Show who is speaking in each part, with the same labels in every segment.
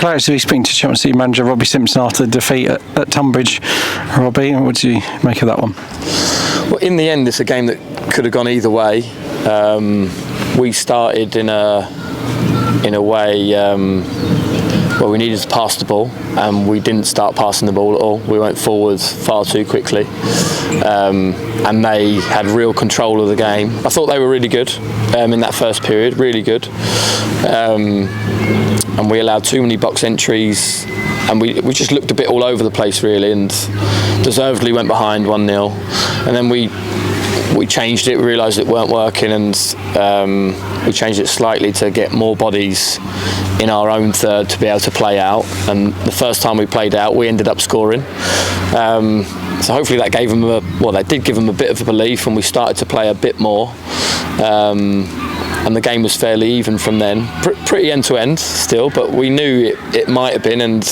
Speaker 1: ClaretsTV speaking to Chelsea manager Robbie Simpson after the defeat at Tonbridge. Robbie, what do you make of that one?
Speaker 2: Well, in the end, it's a game that could have gone either way. We started in a way where we needed to pass the ball, and we didn't start passing the ball at all. We went forward far too quickly, and they had real control of the game. I thought they were really good in that first period, really good. And we allowed too many box entries, and we just looked a bit all over the place really, and deservedly went behind 1-0. And then we changed it, we realised it weren't working, and we changed it slightly to get more bodies in our own third to be able to play out. And the first time we played out, we ended up scoring. So hopefully that gave them that did give them a bit of a belief, and we started to play a bit more. And the game was fairly even from then, pretty end to end still, but we knew it might have been, and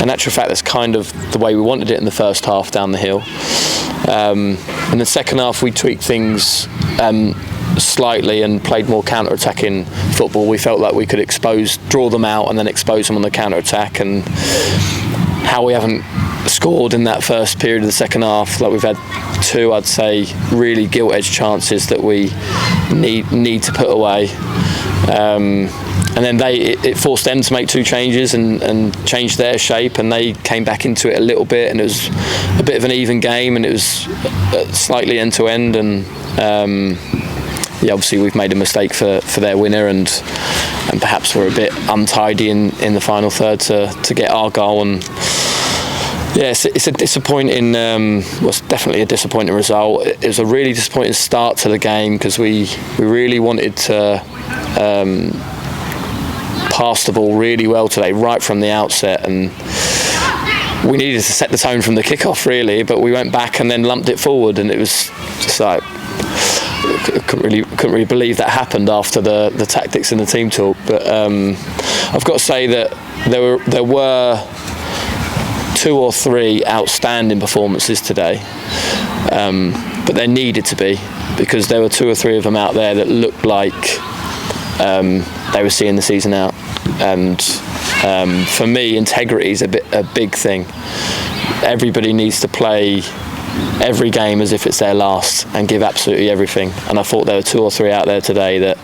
Speaker 2: in actual fact that's kind of the way we wanted it in the first half down the hill. In the second half we tweaked things slightly and played more counter-attacking football. We felt like we could draw them out and then expose them on the counter-attack, and how we haven't scored in that first period of the second half. Like, we've had two, I'd say, really gilt-edged chances that we need to put away. And then it forced them to make two changes and change their shape, and they came back into it a little bit, and it was a bit of an even game, and it was slightly end to end. And obviously we've made a mistake for their winner, and perhaps we're a bit untidy in the final third to get our goal. And yeah, it's a disappointing. It's definitely a disappointing result. It was a really disappointing start to the game, because we really wanted to pass the ball really well today, right from the outset, and we needed to set the tone from the kickoff really. But we went back and then lumped it forward, and it was just like, couldn't really believe that happened after the tactics and the team talk. But I've got to say that there were 2 or 3 outstanding performances today, but there needed to be, because there were 2 or 3 of them out there that looked like they were seeing the season out. And for me, integrity is a big thing. Everybody needs to play every game as if it's their last and give absolutely everything. And I thought there were 2 or 3 out there today that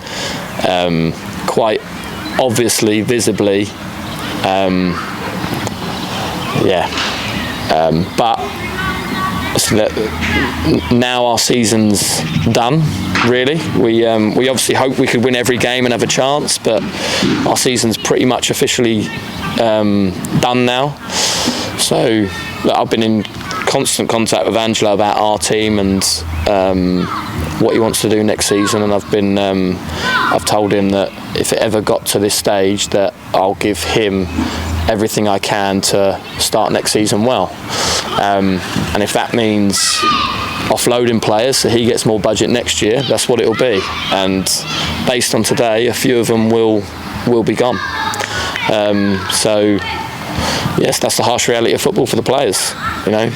Speaker 2: quite obviously, visibly, but now our season's done. Really, we obviously hoped we could win every game and have a chance, but our season's pretty much officially done now. So I've been in constant contact with Angelo about our team and what he wants to do next season, and I've told him that if it ever got to this stage, that I'll give him everything I can to start next season well, and if that means offloading players so he gets more budget next year, that's what it'll be. And based on today, a few of them will be gone. So yes, that's the harsh reality of football for the players. You know,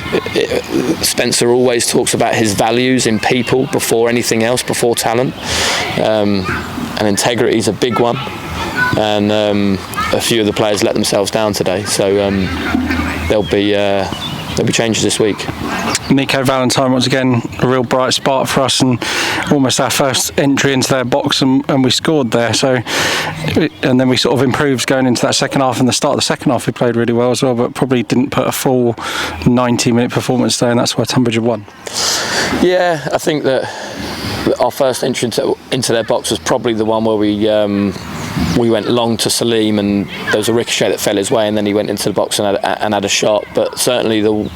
Speaker 2: Spencer always talks about his values in people before anything else, before talent, and integrity is a big one. And a few of the players let themselves down today, so there'll be changes this week.
Speaker 1: Nico Valentine, once again, a real bright spark for us, and almost our first entry into their box, and we scored there. So, and then we sort of improved going into that second half. And the start of the second half, we played really well as well, but probably didn't put a full 90-minute performance there, and that's why Tonbridge have won.
Speaker 2: Yeah, I think that our first entry into their box was probably the one where we went long to Salim, and there was a ricochet that fell his way, and then he went into the box and had a shot. But certainly the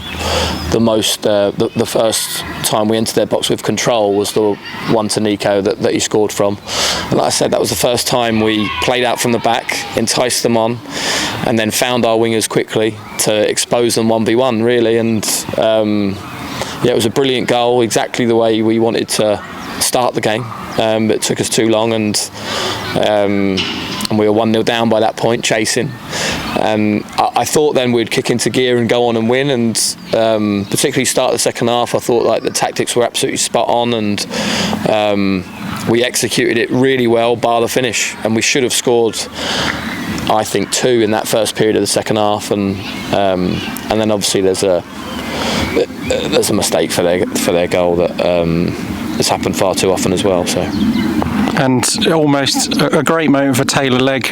Speaker 2: first time we entered their box with control was the one to Nico that he scored from. And like I said, that was the first time we played out from the back, enticed them on, and then found our wingers quickly to expose them 1v1 really. And it was a brilliant goal, exactly the way we wanted to start the game. It took us too long, and we were 1-0 down by that point, chasing. I thought then we'd kick into gear and go on and win, and particularly start the second half, I thought like the tactics were absolutely spot on, and we executed it really well, bar the finish, and we should have scored I think 2 in that first period of the second half, and then obviously there's a mistake for their goal that has happened far too often as well. So.
Speaker 1: And almost a great moment for Taylor Legg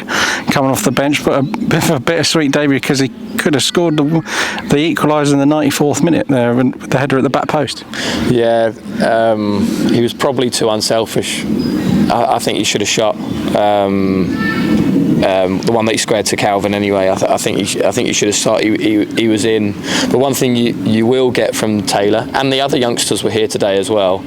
Speaker 1: coming off the bench, but a bit of a bittersweet debut because he could have scored the equaliser in the 94th minute there with the header at the back post.
Speaker 2: Yeah, he was probably too unselfish. I think he should have shot the one that he squared to Calvin anyway. I think he should have shot. He was in. But one thing you will get from Taylor, and the other youngsters were here today as well,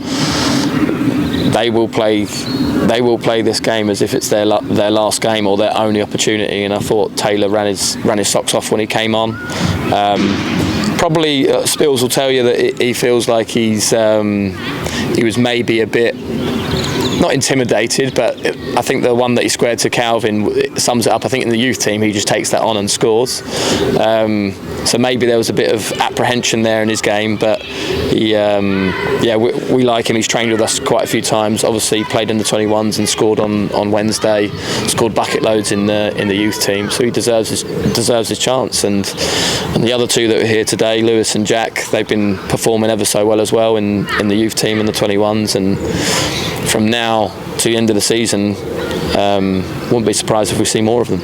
Speaker 2: they will play this game as if it's their last game or their only opportunity. And I thought Taylor ran his socks off when he came on. Probably Spills will tell you that he feels like he was maybe a bit not intimidated, but I think the one that he squared to Calvin sums it up. I think in the youth team he just takes that on and scores. So maybe there was a bit of apprehension there in his game, but we like him. He's trained with us quite a few times. Obviously played in the 21s and scored on Wednesday. Scored bucket loads in the youth team, so he deserves his chance. And the other 2 that were here today, Lewis and Jack, they've been performing ever so well as well in the youth team and the 21s. And from now to the end of the season, wouldn't be surprised if we see more of them.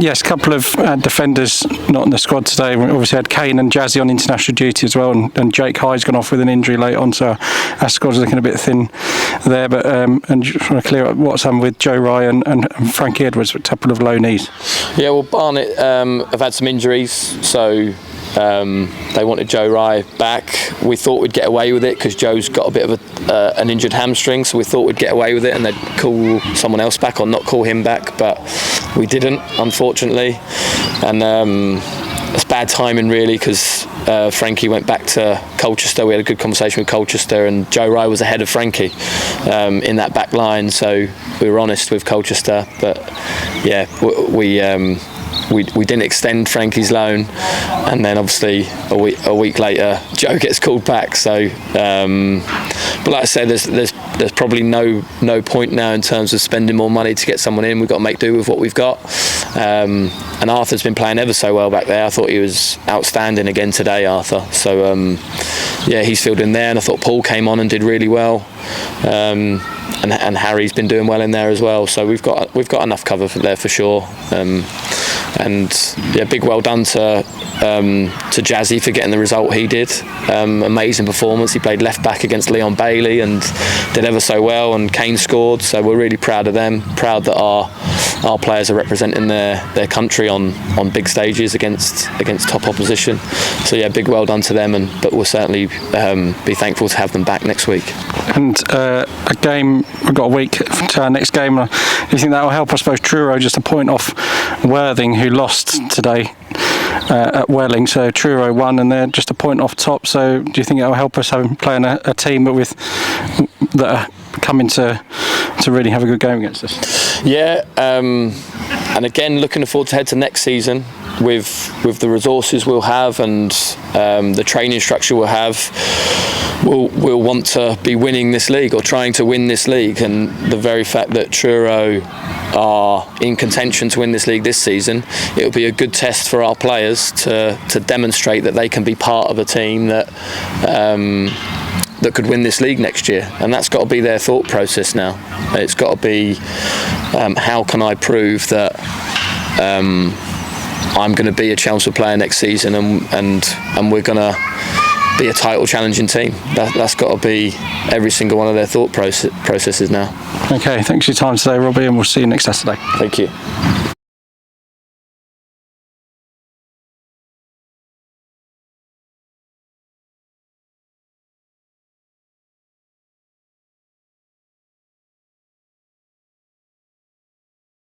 Speaker 1: Yes, a couple of defenders not in the squad today. We obviously had Kane and Jazzy on international duty as well, and Jake Hyde's gone off with an injury late on, so our squad's looking a bit thin there. But and just want to clear up what's happened with Joe Ryan and Frankie Edwards with a couple of low knees. Yeah,
Speaker 2: well, Barnet have had some injuries, so they wanted Joe Rye back. We thought we'd get away with it because Joe's got a bit of an injured hamstring, so we thought we'd get away with it and they'd call someone else back or not call him back, but we didn't, unfortunately. And it's bad timing really, because Frankie went back to Colchester. We had a good conversation with Colchester, and Joe Rye was ahead of Frankie in that back line, so we were honest with Colchester. But yeah, we didn't extend Frankie's loan, and then obviously a week later Joe gets called back. So but like I said, there's probably no point now in terms of spending more money to get someone in. We've got to make do with what we've got. And Arthur's been playing ever so well back there. I thought he was outstanding again today, Arthur. So yeah, he's filled in there, and I thought Paul came on and did really well. And Harry's been doing well in there as well. So we've got enough cover there for sure. And yeah, big well done to Jazzy for getting the result he did. Amazing performance. He played left back against Leon Bailey and did ever so well, and Kane scored, so we're really proud of them, proud that our players are representing their country on big stages against top opposition. So yeah, big well done to them, but we'll certainly be thankful to have them back next week.
Speaker 1: And a game, we've got a week to our next game. Do you think that will help? I suppose Truro just a point off Worthing, who lost today at Welling. So Truro won, and they're just a point off top. So do you think it will help us playing a team but that are coming to really have a good game against us? Yeah,
Speaker 2: and again, looking forward to head to next season with the resources we'll have and the training structure we'll have. We'll want to be winning this league or trying to win this league, and the very fact that Truro are in contention to win this league this season, it'll be a good test for our players to demonstrate that they can be part of a team that could win this league next year. And that's got to be their thought process now. It's got to be, how can I prove that I'm going to be a Chelmsford player next season, and we're going to be a title challenging team. That's got to be every single one of their thought processes now.
Speaker 1: Okay, thanks for your time today, Robbie, and we'll see you next Saturday.
Speaker 2: Thank you.